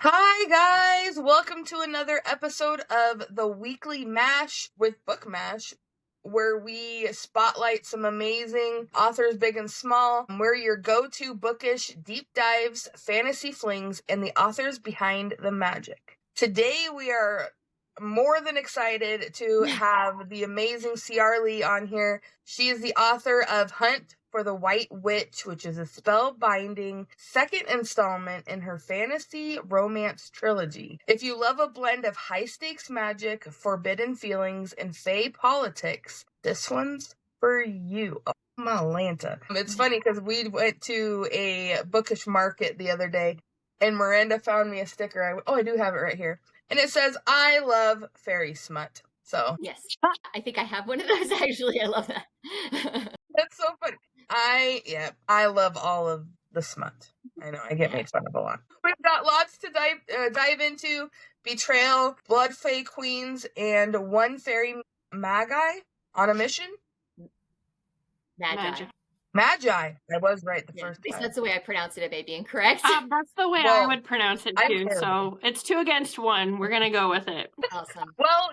Hi, guys. Welcome to another episode of the Weekly Mash with Book Mash, where we spotlight some amazing authors, big and small. We're your go-to bookish deep dives, fantasy flings, and the authors behind the magic. Today, we are more than excited to have the amazing C.R. Lee on here. She is the author of Hunt for the White Witch, which is a spellbinding second installment in her fantasy romance trilogy. If you love a blend of high-stakes magic, forbidden feelings, and fae politics, this one's for you. Oh, Malanta. It's funny because we went to a bookish market the other day, and Miranda found me a sticker. I do have it right here. And it says, "I love fairy smut." So yes, I think I have one of those actually. I love that. That's so funny. I love all of the smut. I know I get made fun of a lot. We've got lots to dive into: betrayal, blood fae queens, and one fairy magi on a mission. Magi. I was right the first time. That's the way I pronounce it. It may be incorrect. That's the way I would pronounce it too. So it's 2 against 1. We're gonna go with it. Awesome. Well,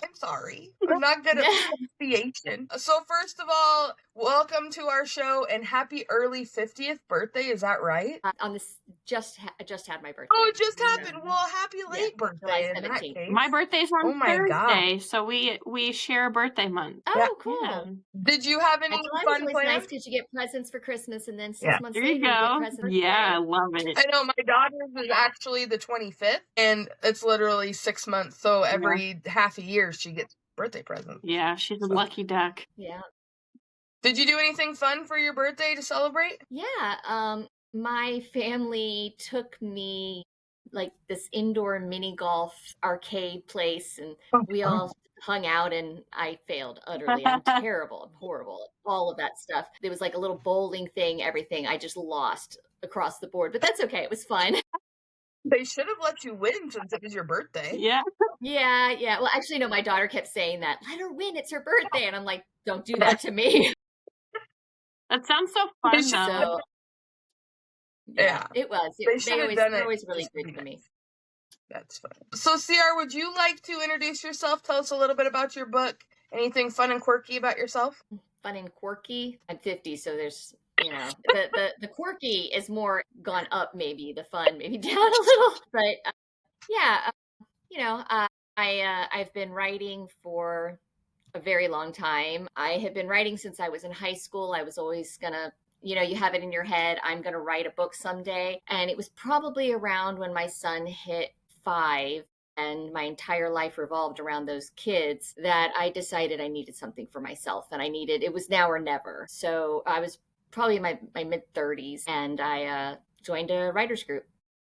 I'm sorry. I'm not good at pronunciation. So first of all, welcome to our show and happy early 50th birthday. Is that right? On this, just had my birthday. Oh, it just happened. Well, happy late birthday in that case. My birthday's on Thursday, so we share a birthday month. Oh, cool. Yeah. Did you have any fun plans? Nice because you get presents for Christmas, and then 6 months there later you go. You get presents. Yeah, I love it. I know my daughter's is actually the 25th, and it's literally 6 months. So every half a year she gets birthday present. Yeah, she's a lucky duck. Yeah. Did you do anything fun for your birthday to celebrate? Yeah. My family took me like this indoor mini golf arcade place, and we all hung out, and I failed utterly. I'm terrible. I'm horrible. All of that stuff. There was like a little bowling thing, everything. I just lost across the board, but that's okay. It was fun. They should have let you win since it was your birthday. Yeah. Yeah. Well, actually, no, my daughter kept saying that. Let her win. It's her birthday. And I'm like, don't do that to me. That sounds so fun, though. Yeah. It was. They're always really good to me. That's fun. So, CR, would you like to introduce yourself? Tell us a little bit about your book. Anything fun and quirky about yourself? Fun and quirky? I'm 50, so there's... the quirky is more gone up, maybe the fun maybe down a little, but I've been writing for a very long time. I have been writing since I was in high school. I was always gonna, you have it in your head, I'm gonna write a book someday. And it was probably around when my son hit 5 and my entire life revolved around those kids that I decided I needed something for myself, and it was now or never. So I was probably in my mid-30s, and I joined a writer's group,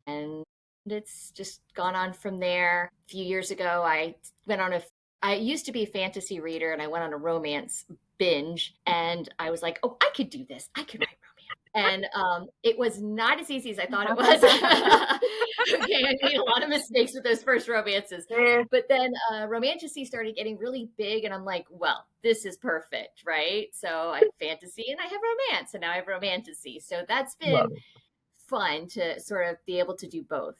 and it's just gone on from there. A few years ago, I used to be a fantasy reader, and I went on a romance binge, and I was like, oh, I could do this. I could write romance. And it was not as easy as I thought it was. Okay, I made a lot of mistakes with those first romances. But then Romantasy started getting really big, and I'm like, well, this is perfect, right? So I have fantasy and I have romance, and now I have Romantasy. So that's been fun to sort of be able to do both.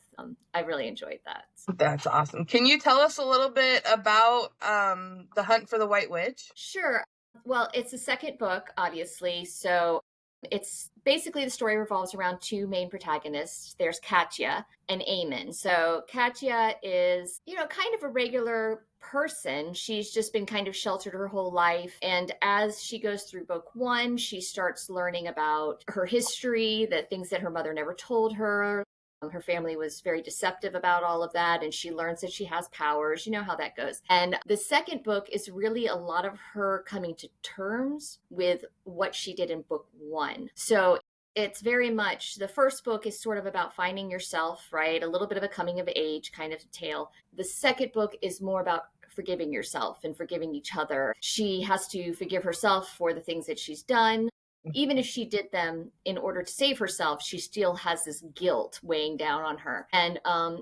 I really enjoyed that. That's awesome. Can you tell us a little bit about The Hunt for the White Witch? Sure. Well, it's the second book, obviously. So it's basically the story revolves around 2 main protagonists. There's Katya and Eamon. So Katya is, kind of a regular person. She's just been kind of sheltered her whole life. And as she goes through book 1, she starts learning about her history, the things that her mother never told her. Her family was very deceptive about all of that, and she learns that she has powers. You know how that goes. And the second book is really a lot of her coming to terms with what she did in book 1. So it's very much, the first book is sort of about finding yourself, right? A little bit of a coming of age kind of tale. The second book is more about forgiving yourself and forgiving each other. She has to forgive herself for the things that she's done. Even if she did them in order to save herself, she still has this guilt weighing down on her. And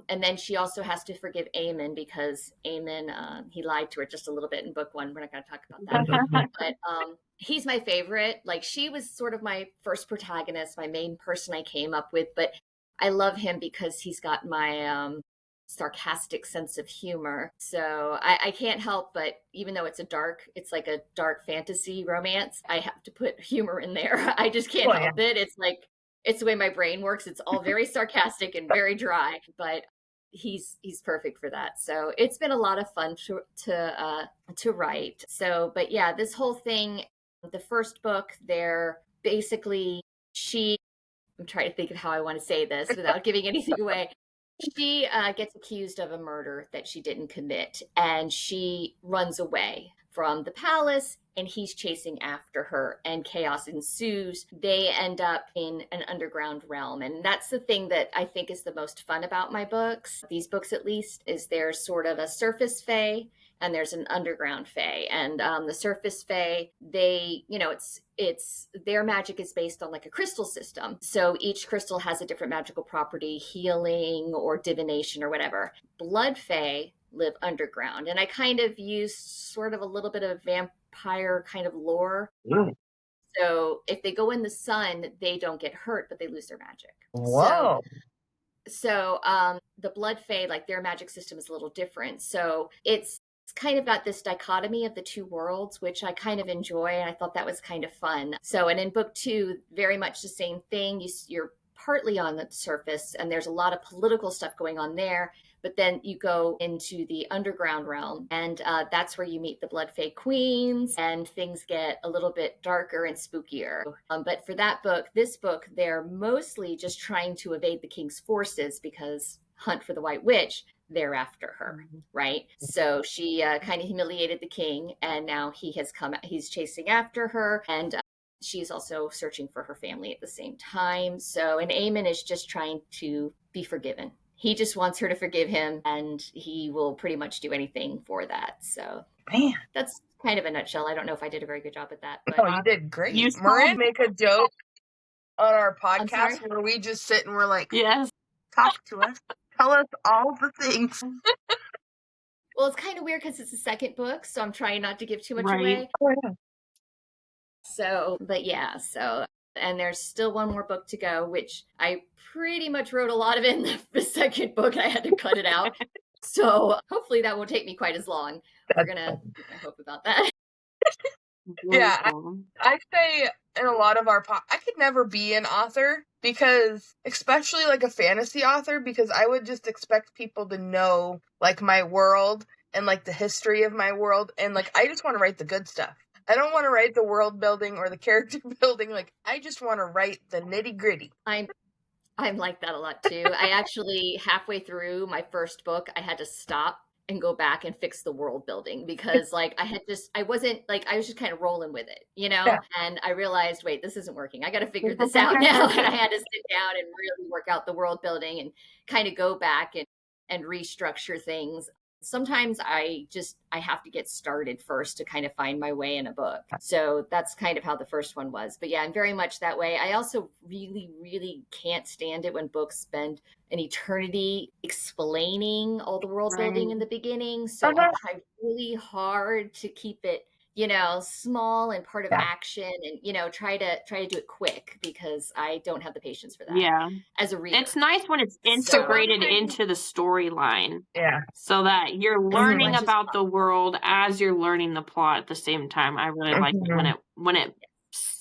then she also has to forgive Eamon, because Eamon, he lied to her just a little bit in book 1. We're not going to talk about that. But he's my favorite. Like, she was sort of my first protagonist, my main person I came up with. But I love him because he's got my sarcastic sense of humor. So I can't help but, even though it's like a dark fantasy romance, I have to put humor in there. I just can't help it. It's like, it's the way my brain works. It's all very sarcastic and very dry, but he's perfect for that. So it's been a lot of fun to write. So, but yeah, this whole thing, the first book, they're basically, I'm trying to think of how I want to say this without giving anything away. She gets accused of a murder that she didn't commit, and she runs away from the palace, and he's chasing after her, and chaos ensues. They end up in an underground realm, and that's the thing that I think is the most fun about my books, these books at least, is there's sort of a surface fae and there's an underground fae. And the surface fae, they, it's their magic is based on like a crystal system. So each crystal has a different magical property, healing or divination or whatever. Blood fae live underground. And I kind of use sort of a little bit of vampire kind of lore. Mm. So if they go in the sun, they don't get hurt, but they lose their magic. Whoa. So the blood fae, like their magic system is a little different. So it's kind of got this dichotomy of the two worlds, which I kind of enjoy. And I thought that was kind of fun. So, and in book 2, very much the same thing. You're partly on the surface and there's a lot of political stuff going on there. But then you go into the underground realm, and that's where you meet the Blood Fae Queens, and things get a little bit darker and spookier. But for this book, they're mostly just trying to evade the king's forces because Hunt for the White Witch, they're after her, right? So she kind of humiliated the king, and now he's chasing after her, and she's also searching for her family at the same time. So, and Aemon is just trying to be forgiven. He just wants her to forgive him, and he will pretty much do anything for that. So, man, that's kind of a nutshell. I don't know if I did a very good job at that. But no, you did great. Miranda make a joke on our podcast where we just sit and we're like, yes, talk to us, tell us all the things. Well, it's kind of weird because it's the second book, so I'm trying not to give too much away. Oh, yeah. So, but yeah, and there's still one more book to go, which I pretty much wrote a lot of in the second book. I had to cut it out. So hopefully that won't take me quite as long. We're going to hope about that. Yeah, I say in a lot of our I could never be an author because, especially like a fantasy author, because I would just expect people to know like my world and like the history of my world. And like, I just want to write the good stuff. I don't want to write the world building or the character building. Like, I just want to write the nitty gritty. I'm like that a lot too. I actually, halfway through my first book, I had to stop and go back and fix the world building because like I was just kind of rolling with it, Yeah. And I realized, wait, this isn't working. I got to figure this out now. And I had to sit down and really work out the world building and kind of go back and restructure things. Sometimes I have to get started first to kind of find my way in a book. So that's kind of how the first one was. But yeah, I'm very much that way. I also really, really can't stand it when books spend an eternity explaining all the world building in the beginning. So I'll try really hard to keep it, small and part of action and, try to do it quick because I don't have the patience for that. Yeah. As a reader. It's nice when it's integrated into the storyline. Yeah. So that you're learning about the world as you're learning the plot at the same time. I really like it when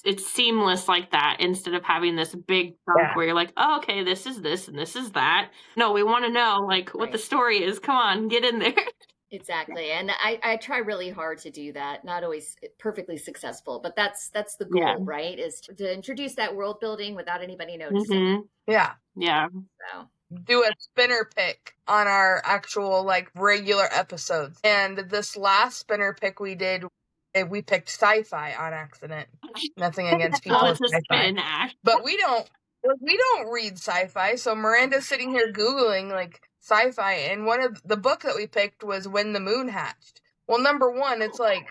it's seamless like that instead of having this big chunk where you're like, oh, okay, this is this and this is that. No, we want to know like what the story is. Come on, get in there. Exactly. And I try really hard to do that. Not always perfectly successful, but that's the goal, right? Is to introduce that world building without anybody noticing. Yeah. Yeah. So do a spinner pick on our actual like regular episodes. And this last spinner pick we did, we picked sci-fi on accident. Nothing against people with sci-fi. But we don't read sci-fi. So Miranda's sitting here Googling like sci-fi, and one of the book that we picked was When the Moon Hatched. Well, number one, it's like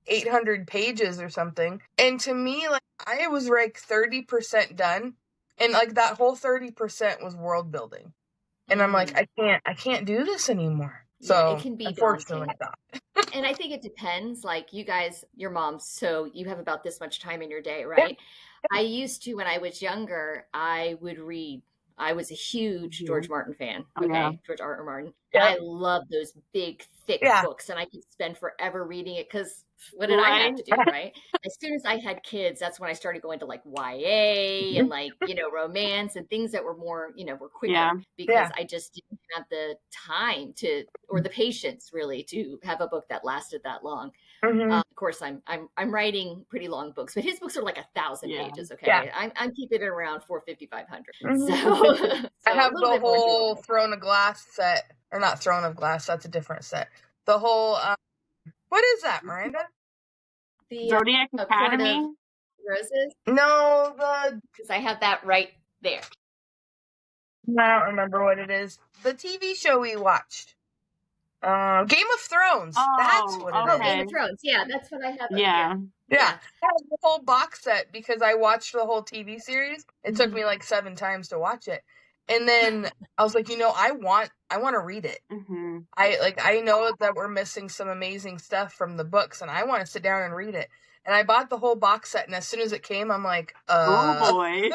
800 pages or something. And to me, like, I was like 30% done. And like that whole 30% was world building. And I'm like, I can't do this anymore. So it can be unfortunately daunting. And I think it depends. Like you guys, your moms, so you have about this much time in your day, right? Yeah. I used to, when I was younger, I would read I was a huge George Martin fan. Okay, Yeah. George R. R. Martin. Yep. I love those big, thick books, and I could spend forever reading it because what did I have to do, right? As soon as I had kids, that's when I started going to like YA and like, romance and things that were more, were quicker because I just didn't have the time or the patience really to have a book that lasted that long. Of course, I'm writing pretty long books, but his books are like 1,000 pages. Okay, I'm keeping it around 450, 500. So I have the whole Throne of Glass set, or not Throne of Glass. That's a different set. The whole what is that, Miranda? The Zodiac Academy. Roses. No, because I have that right there. I don't remember what it is. The TV show we watched. Game of Thrones. That's what it is. Game of Thrones. Yeah, that's what I have. Yeah. I have the whole box set because I watched the whole TV series. It took me like 7 times to watch it. And then I was like, I want to read it. I know that we're missing some amazing stuff from the books and I want to sit down and read it. And I bought the whole box set, and as soon as it came, I'm like, oh boy.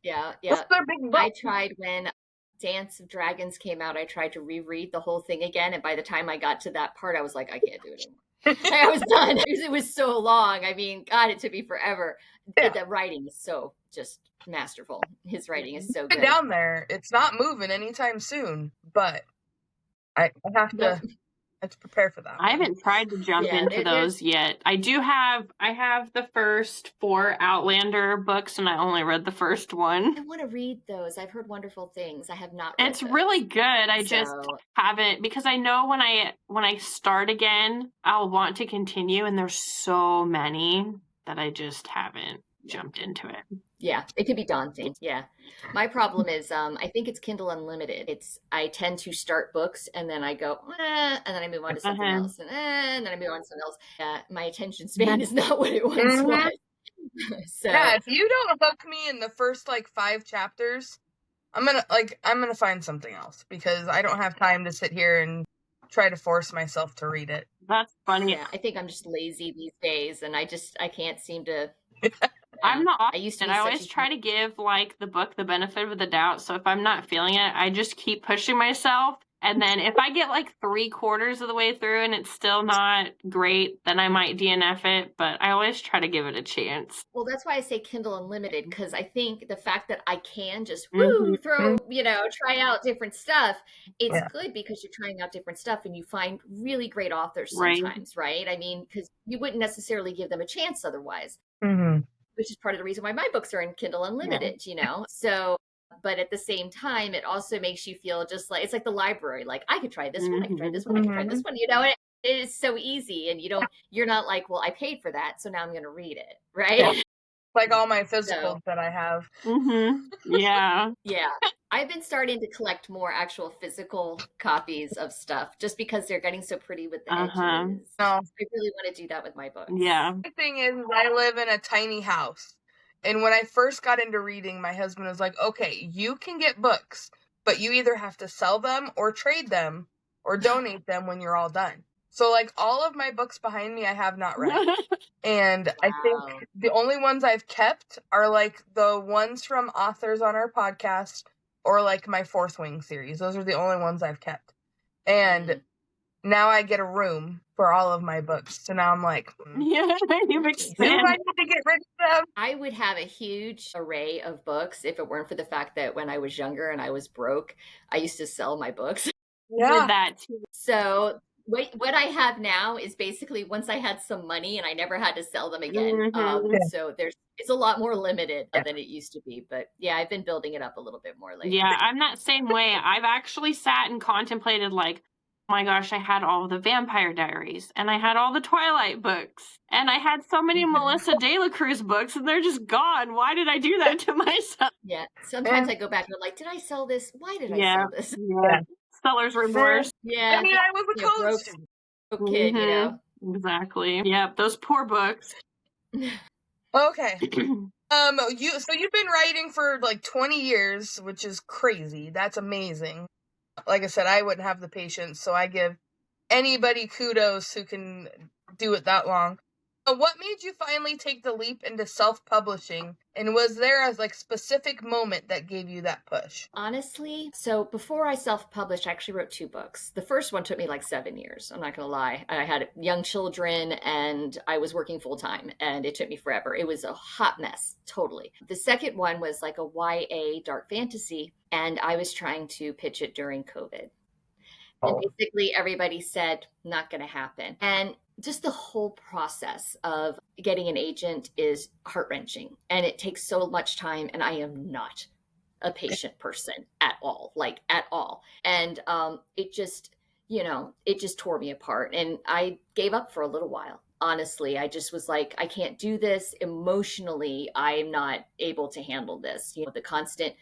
Yeah. Big book? I tried when Dance of Dragons came out, I tried to reread the whole thing again, and by the time I got to that part, I was like, I can't do it anymore. I was done. It was so long. I mean, God, it took me forever. The writing is so just masterful. His writing is so good. Down there, it's not moving anytime soon, but I have to prepare for that. I haven't tried to jump into those yet. I have the first 4 Outlander books, and I only read the first one. I want to read those. I've heard wonderful things. I have not read It's those. really good. I just haven't, because I know when I start again, I'll want to continue, and there's so many that I just haven't jumped into it. Yeah, it could be daunting. Yeah. My problem is I think it's Kindle Unlimited. I tend to start books and then I go, and then I move on to something else, and then I move on to something else. My attention span is not what it once was. So if you don't hook me in the first like 5 chapters, I'm gonna find something else because I don't have time to sit here and try to force myself to read it. That's funny. Yeah, I think I'm just lazy these days, and I can't seem to. I'm not. I always try to give like the book the benefit of the doubt. So if I'm not feeling it, I just keep pushing myself. And then if I get like 3/4 of the way through and it's still not great, then I might DNF it. But I always try to give it a chance. Well, that's why I say Kindle Unlimited, because I think the fact that I can just try out different stuff, it's good because you're trying out different stuff and you find really great authors sometimes, right? I mean, because you wouldn't necessarily give them a chance otherwise. Which is part of the reason why my books are in Kindle Unlimited, So, but at the same time, it also makes you feel just like, it's like the library. Like, I could try this one, I could try this one, I could try this one, it is so easy. And you're not like, well, I paid for that, so now I'm going to read it, right? Yeah. Like all my physicals that I have. Yeah. Yeah. I've been starting to collect more actual physical copies of stuff just because they're getting so pretty with the edges. I really want to do that with my books. Yeah. The thing is, I live in a tiny house. And when I first got into reading, my husband was like, okay, you can get books, but you either have to sell them or trade them or donate them when you're all done. So, like, all of my books behind me, I have not read. And I think the only ones I've kept are, like, the ones from authors on our podcast or, like, my Fourth Wing series. Those are the only ones I've kept. And now I get a room for all of my books. So now I'm like, you've expanded. Do I need to get rid of them? I would have a huge array of books if it weren't for the fact that when I was younger and I was broke, I used to sell my books. Yeah. Did that too. So what I have now is basically once I had some money and I never had to sell them again. So it's a lot more limited than it used to be. But yeah, I've been building it up a little bit more lately. Yeah, I'm that same way. I've actually sat and contemplated like, oh my gosh, I had all the Vampire Diaries and I had all the Twilight books and I had so many Melissa De La Cruz books and they're just gone. Why did I do that to myself? Yeah. Sometimes I go back and I'm like, did I sell this? Why did I sell this? Yeah. Seller's remorse. Yeah. I mean, I was a college kid, Exactly. Yep. Those poor books. Okay. You've been writing for like 20 years, which is crazy. That's amazing. Like I said, I wouldn't have the patience, so I give anybody kudos who can do it that long. What made you finally take the leap into self-publishing? And was there a specific moment that gave you that push? Honestly, so before I self-published, I actually wrote 2 books. The first one took me 7 years. I'm not going to lie. I had young children and I was working full time and it took me forever. It was a hot mess, totally. The second one was a YA dark fantasy, and I was trying to pitch it during COVID. And basically everybody said, not going to happen. And just the whole process of getting an agent is heart-wrenching and it takes so much time, and I am not a patient person at all, at all. And it just, it just tore me apart. And I gave up for a little while. Honestly, I just was like, I can't do this emotionally. I'm not able to handle this. The constant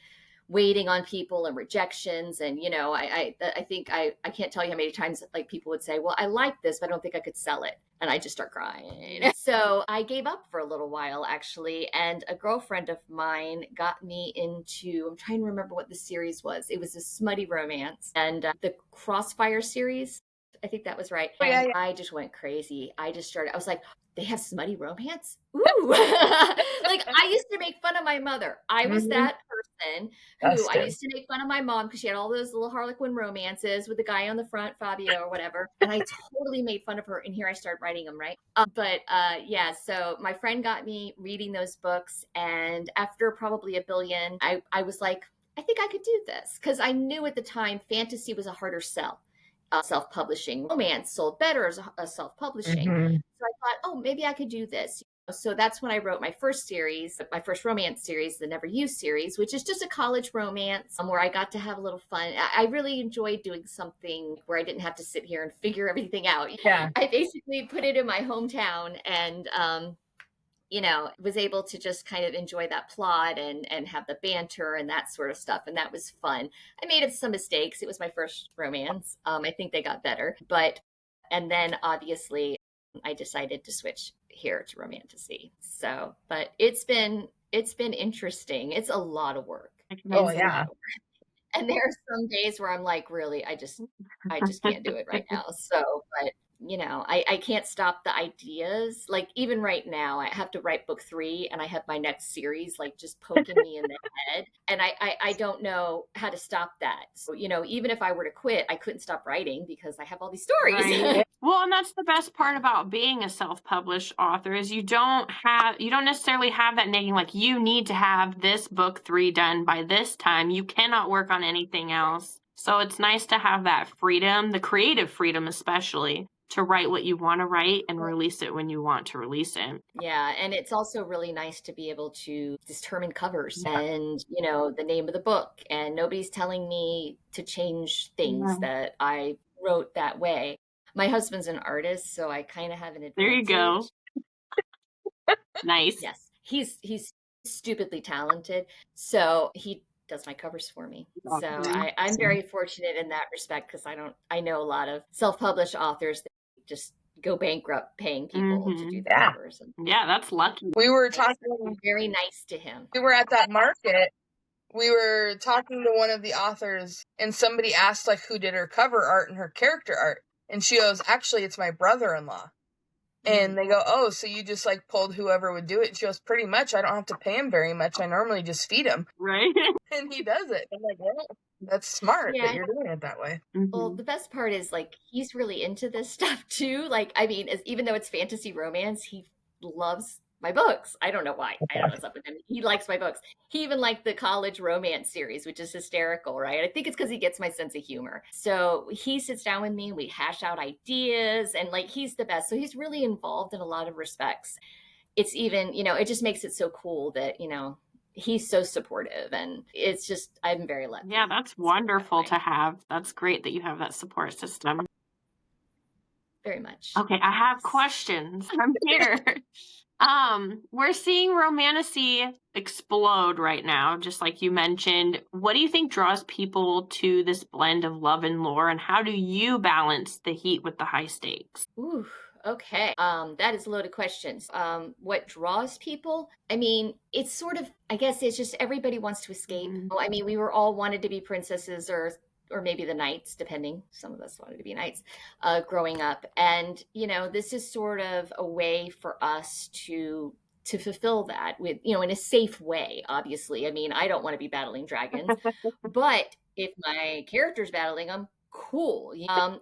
waiting on people and rejections. And, I think I can't tell you how many times people would say, well, I like this, but I don't think I could sell it. And I just start crying. So I gave up for a little while, actually. And a girlfriend of mine got me into, I'm trying to remember what the series was. It was a smutty romance, and the Crossfire series. I think that was right. And I just went crazy. I was like, they have smutty romance? Ooh. I used to make fun of my mother. I was that person who I used to make fun of my mom because she had all those little Harlequin romances with the guy on the front, Fabio or whatever. And I totally made fun of her. And here I started writing them, right? So my friend got me reading those books. And after probably a billion, I was like, I think I could do this. Because I knew at the time fantasy was a harder sell. Self-publishing. Romance sold better as a self-publishing. So I thought, oh, maybe I could do this. So that's when I wrote my first series, my first romance series, the Never You series, which is just a college romance where I got to have a little fun. I really enjoyed doing something where I didn't have to sit here and figure everything out. Yeah. I basically put it in my hometown and was able to just kind of enjoy that plot and have the banter and that sort of stuff. And that was fun. I made some mistakes. It was my first romance. I think they got better. And then obviously I decided to switch here to Romantasy. So, but it's been interesting. It's a lot of work. Oh, yeah. And there are some days where I'm like, really, I just can't do it right now. So, but I can't stop the ideas. Even right now, I have to write book 3 and I have my next series, just poking me in the head. And I don't know how to stop that. So, even if I were to quit, I couldn't stop writing because I have all these stories. Right. Well, and that's the best part about being a self-published author is you don't necessarily have that nagging, you need to have this book 3 done by this time. You cannot work on anything else. So it's nice to have that freedom, the creative freedom especially, to write what you want to write and release it when you want to release it. Yeah, and it's also really nice to be able to determine covers and, the name of the book. And nobody's telling me to change things that I wrote that way. My husband's an artist, so I kind of have an advantage. There you go. Nice. Yes, he's stupidly talented, so he does my covers for me. So I'm very fortunate in that respect because I know a lot of self-published authors that just go bankrupt paying people to do the covers. Yeah, that's lucky. We were talking. Very nice to him. We were at that market. We were talking to one of the authors, and somebody asked who did her cover art and her character art, and she goes, "Actually, it's my brother-in-law." And they go, "Oh, so you just pulled whoever would do it?" And she goes, "Pretty much. I don't have to pay him very much. I normally just feed him." Right. And he does it. I'm like, well, that's smart that you're doing it that way. Well, the best part is he's really into this stuff too. Even though it's fantasy romance, he loves my books. I don't know why. I don't know what's up with him. He likes my books. He even liked the college romance series, which is hysterical, right? I think it's because he gets my sense of humor. So he sits down with me, we hash out ideas, and he's the best. So he's really involved in a lot of respects. It's even, it just makes it so cool that, he's so supportive, and it's just, I'm very lucky. Yeah, that's wonderful to have. That's great that you have that support system. Very much. Okay, I have questions. I'm here. We're seeing Romantasy explode right now, just like you mentioned. What do you think draws people to this blend of love and lore, and how do you balance the heat with the high stakes? Ooh, okay. That is a loaded question. What draws people? I mean, it's sort of, I guess it's just everybody wants to escape. I mean, we were all wanted to be princesses or or maybe the knights, depending. Some of us wanted to be knights growing up. And, this is sort of a way for us to fulfill that with, in a safe way, obviously. I mean, I don't want to be battling dragons, but if my character's battling them, cool.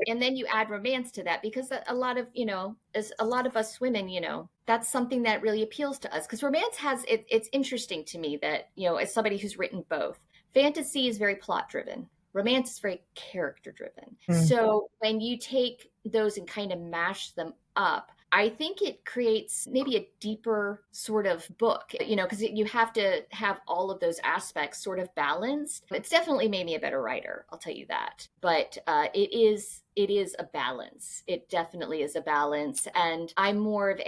And then you add romance to that, because a lot of, as a lot of us women, that's something that really appeals to us, because romance has, it's interesting to me that, as somebody who's written both, fantasy is very plot driven. Romance is very character driven. So when you take those and kind of mash them up, I think it creates maybe a deeper sort of book, because you have to have all of those aspects sort of balanced. It's definitely made me a better writer, I'll tell you that. But it is a balance. It definitely is a balance. And I'm more of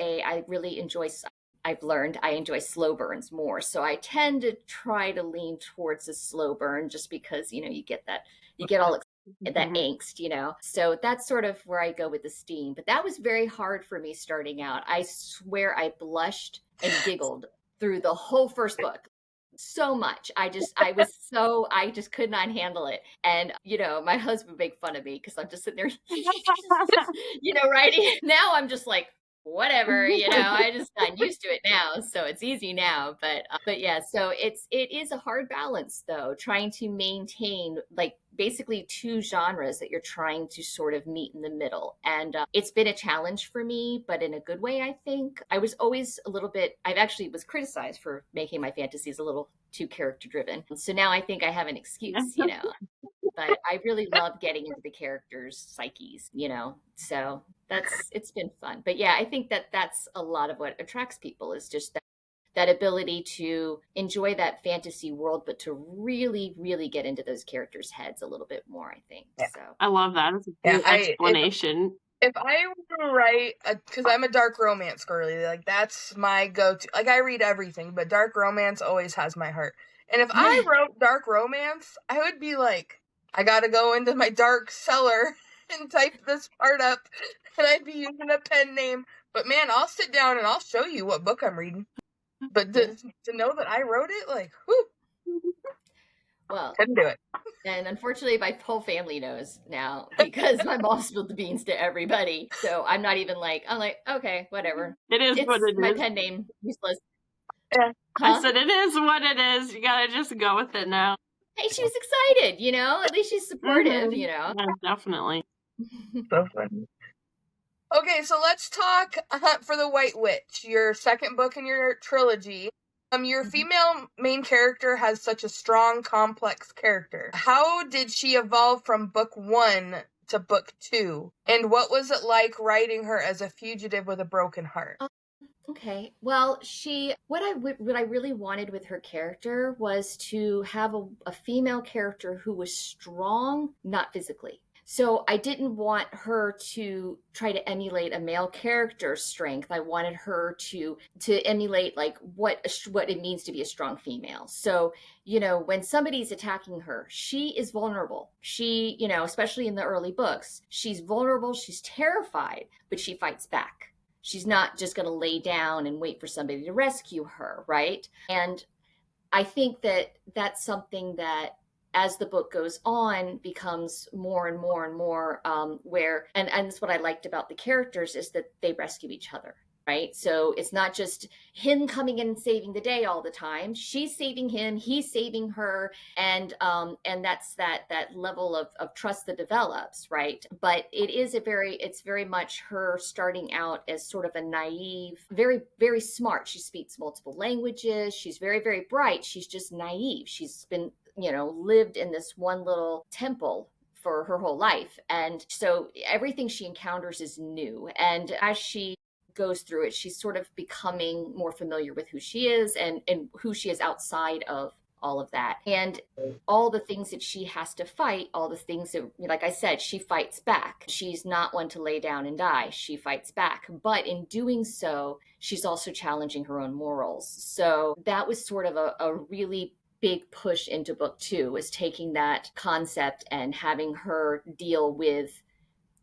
I've learned I enjoy slow burns more. So I tend to try to lean towards a slow burn, just because, you get all that angst, So that's sort of where I go with the steam. But that was very hard for me starting out. I swear I blushed and giggled through the whole first book so much. I just could not handle it. And, my husband made fun of me because I'm just sitting there, writing. Now I'm just like, whatever, I just got used to it now, so it's easy now. But yeah, so it is a hard balance, though, trying to maintain like basically two genres that you're trying to sort of meet in the middle. And it's been a challenge for me, but in a good way. I think I was always I've actually was criticized for making my fantasies a little too character driven, so now I think I have an excuse, but I really love getting into the characters' psyches, so it's been fun. But yeah, I think that's a lot of what attracts people, is just that ability to enjoy that fantasy world, but to really, really get into those characters' heads a little bit more, I think. Yeah. So I love that. It's a good explanation. If I were to write, because I'm a dark romance girly, like that's my go-to. Like I read everything, but dark romance always has my heart. And if I wrote dark romance, I would be like, I gotta go into my dark cellar and type this part up, and I'd be using a pen name. But man, I'll sit down and I'll show you what book I'm reading. But to know that I wrote it, like, whew. Well, couldn't do it. And unfortunately, my whole family knows now, because my mom spilled the beans to everybody. So I'm not even I'm like, okay, whatever. It's what it my is. Pen name, useless. Yeah. I said it is what it is. You gotta just go with it now. Hey, she was excited, At least she's supportive, Yeah, definitely. So funny. Okay, so let's talk Hunt for the White Witch, your second book in your trilogy. Your female main character has such a strong, complex character. How did she evolve from book 1 to book 2? And what was it like writing her as a fugitive with a broken heart? Okay. Well, what I really wanted with her character was to have a female character who was strong, not physically. So I didn't want her to try to emulate a male character's strength. I wanted her to emulate like what it means to be a strong female. So, when somebody's attacking her, she is vulnerable. She, especially in the early books, she's vulnerable, she's terrified, but she fights back. She's not just going to lay down and wait for somebody to rescue her, right? And I think that that's something that, as the book goes on, becomes more and more and more where, and that's what I liked about the characters, is that they rescue each other, right? So it's not just him coming in and saving the day all the time. She's saving him, he's saving her, and that's that level of trust that develops, right? But it's very much her starting out as sort of a naive, very, very smart. She speaks multiple languages. She's very, very bright. She's just naive. She's been lived in this one little temple for her whole life. And so everything she encounters is new. And as she goes through it, she's sort of becoming more familiar with who she is and who she is outside of all of that. And all the things that she has to fight, all the things that, like I said, she fights back. She's not one to lay down and die. She fights back. But in doing so, she's also challenging her own morals. So that was sort of a really big push into book 2, was taking that concept and having her deal with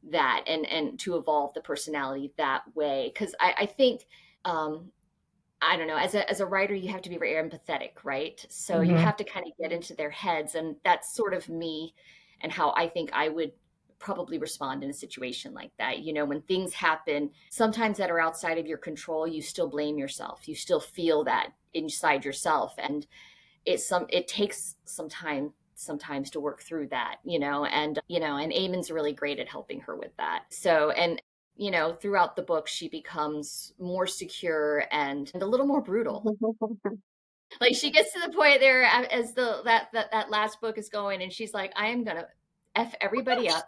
that and to evolve the personality that way. Because I think, I don't know, as a writer, you have to be very empathetic, right? So you have to kind of get into their heads, and that's sort of me and how I think I would probably respond in a situation like that. You know, when things happen, sometimes that are outside of your control, you still blame yourself. You still feel that inside yourself. And it takes some time sometimes to work through that, and Eamon's really great at helping her with that. So, and throughout the book, she becomes more secure and a little more brutal. Like she gets to the point there as that last book is going, and she's like, I am gonna F everybody up,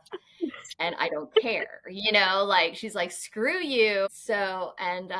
and I don't care, like she's like, screw you. So, and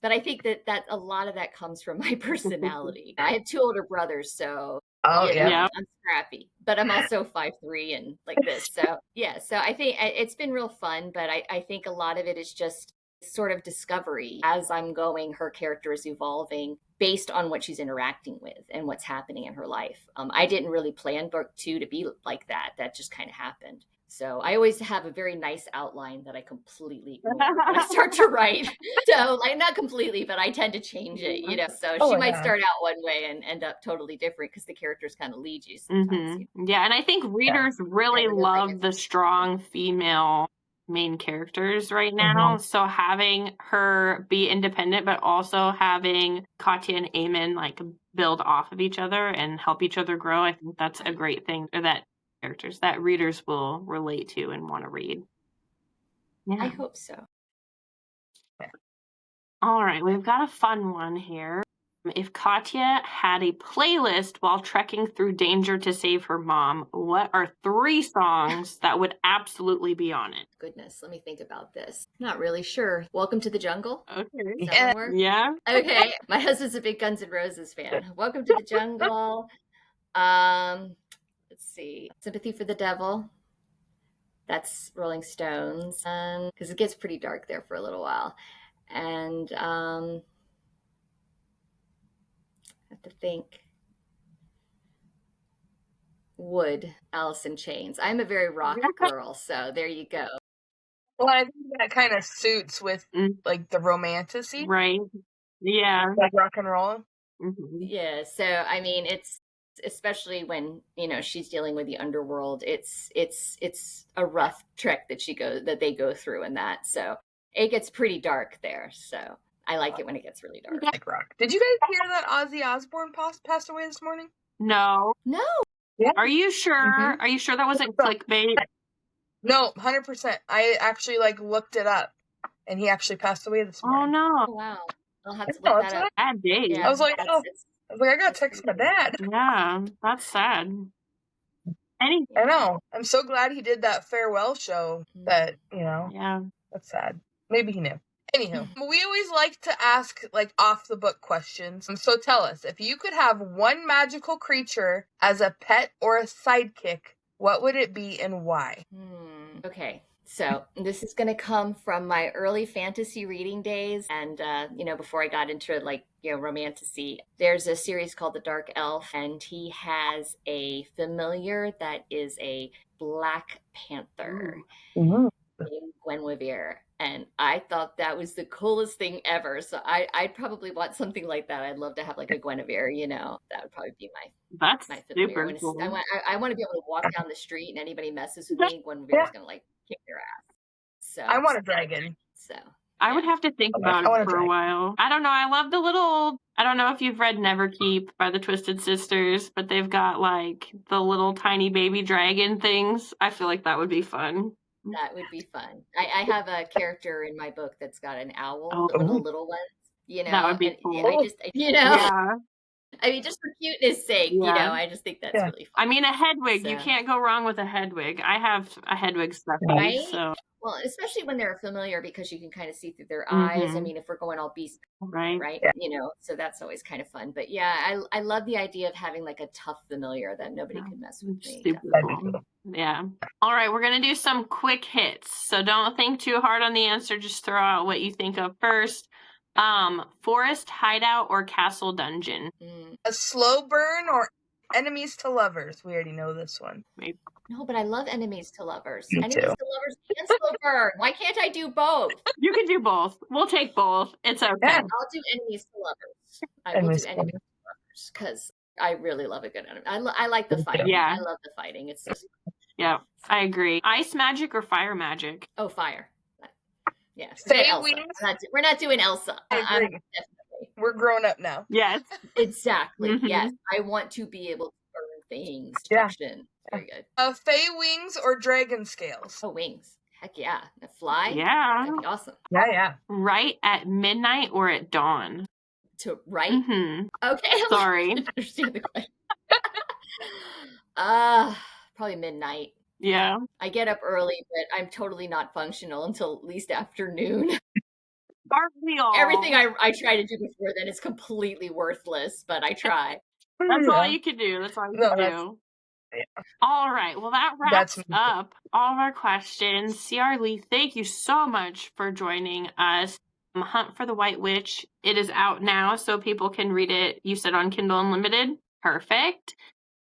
but I think that a lot of that comes from my personality. I have 2 older brothers, so yeah. I'm scrappy, but I'm also 5'3" and like this. So yeah, so I think it's been real fun, but I think a lot of it is just sort of discovery. As I'm going, her character is evolving based on what she's interacting with and what's happening in her life. I didn't really plan book 2 to be like that. That just kind of happened. So I always have a very nice outline that I completely ignore when I start to write. So like not completely, but I tend to change it, So she might start out one way and end up totally different because the characters kind of lead you sometimes. Yeah, and I think readers really love the strong female main characters right now. So having her be independent, but also having Katya and Eamon like build off of each other and help each other grow, I think that's a great thing, or that characters that readers will relate to and want to read. Yeah. I hope so. All right, we've got a fun one here. If Katya had a playlist while trekking through danger to save her mom, what are 3 songs that would absolutely be on it? Goodness, let me think about this. Not really sure. Welcome to the Jungle. Okay. Yeah. Okay. My husband's a big Guns N' Roses fan. Welcome to the Jungle. Let's see. Sympathy for the Devil. That's Rolling Stones. Because it gets pretty dark there for a little while. And I have to think. Wood, Alice in Chains. I'm a very rock girl, so there you go. Well, I think that kind of suits with like the romantasy, right? Yeah, like rock and roll. Yeah, so I mean, it's especially when she's dealing with the underworld. It's a rough trek that they go through in that. So it gets pretty dark there. So I like it when it gets really dark. Like rock. Did you guys hear that Ozzy Osbourne passed away this morning? No. Yeah. Are you sure? Are you sure that wasn't clickbait? No, 100%. I actually looked it up, and he actually passed away this morning. Oh no! Oh, wow, I'll have to look that up. Bad day. Yeah, I was like, I gotta text my dad. Yeah, that's sad. I know. I'm so glad he did that farewell show. That Yeah, that's sad. Maybe he knew. Anywho, we always like to ask off the book questions. So tell us, if you could have one magical creature as a pet or a sidekick, what would it be and why? Okay, so this is going to come from my early fantasy reading days, and before I got into romantasy. There's a series called The Dark Elf, and he has a familiar that is a Black Panther. Named Guinevere, and I thought that was the coolest thing ever. So I'd probably want something like that. I'd love to have a Guinevere. That would probably be my familiar. Cool. I want to be able to walk down the street and anybody messes with me, Guinevere's gonna kick their ass. So I want a dragon. So I would have to think about it for a while. I don't know. I love the little. I don't know if you've read Neverkeep by the Twisted Sisters, but they've got the little tiny baby dragon things. I feel like that would be fun. That would be fun. I have a character in my book that's got an owl, the little ones, That would be cool. I just, I mean, just for cuteness sake, I just think that's really fun. I mean, a Hedwig, you can't go wrong with a Hedwig. I have a Hedwig stuffed, right? So. Well, especially when they're familiar, because you can kind of see through their eyes. I mean, if we're going all beast, right? Yeah. So that's always kind of fun. But yeah, I love the idea of having a tough familiar that nobody can mess with me. Super cool. Yeah. All right, we're going to do some quick hits. So don't think too hard on the answer. Just throw out what you think of first. Forest hideout or castle dungeon? A slow burn or enemies to lovers? We already know this one. Maybe. No, but I love enemies to lovers. Me enemies too. to lovers and slow burn. Why can't I do both? You can do both. We'll take both. It's okay. Yeah. I'll do enemies to lovers. I will do enemies to lovers because I really love a good enemy. I like the fighting. Yeah. I love the fighting. It's just Yeah, I agree. Ice magic or fire magic? Oh, fire. Yeah. Fae Elsa. wings? We're not doing Elsa. I agree. Definitely. We're grown up now. Yes. Exactly. Mhm. Yes. I want to be able to burn things. Destruction. Very good. Fae wings or dragon scales? Oh, wings. Heck yeah. A fly? Yeah. That'd be awesome. Yeah. Right at midnight or at dawn? To right? Mm-hmm. Okay. Sorry. I didn't understand the question. Probably midnight. Yeah. I get up early, but I'm totally not functional until at least afternoon. Aren't we all? Everything I try to do before then is completely worthless, but I try. That's all you can do. That's all you can do. Yeah. All right. Well, that wraps up all of our questions. CR Lee, thank you so much for joining us. Hunt for the White Witch. It is out now, so people can read it. You said on Kindle Unlimited. Perfect.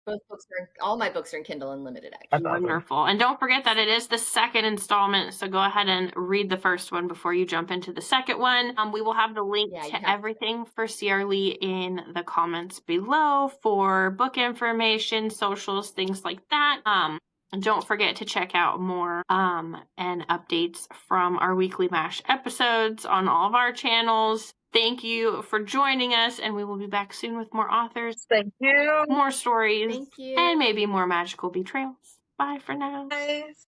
Both books all my books are in Kindle Unlimited, actually. Wonderful. And don't forget that it is the second installment, so go ahead and read the first one before you jump into the second one. We will have the link to everything for CR Lee in the comments below for book information, socials, things like that. And don't forget to check out more and updates from our weekly MASH episodes on all of our channels. Thank you for joining us, and we will be back soon with more authors. Thank you. More stories. Thank you. And maybe more magical betrayals. Bye for now. Bye.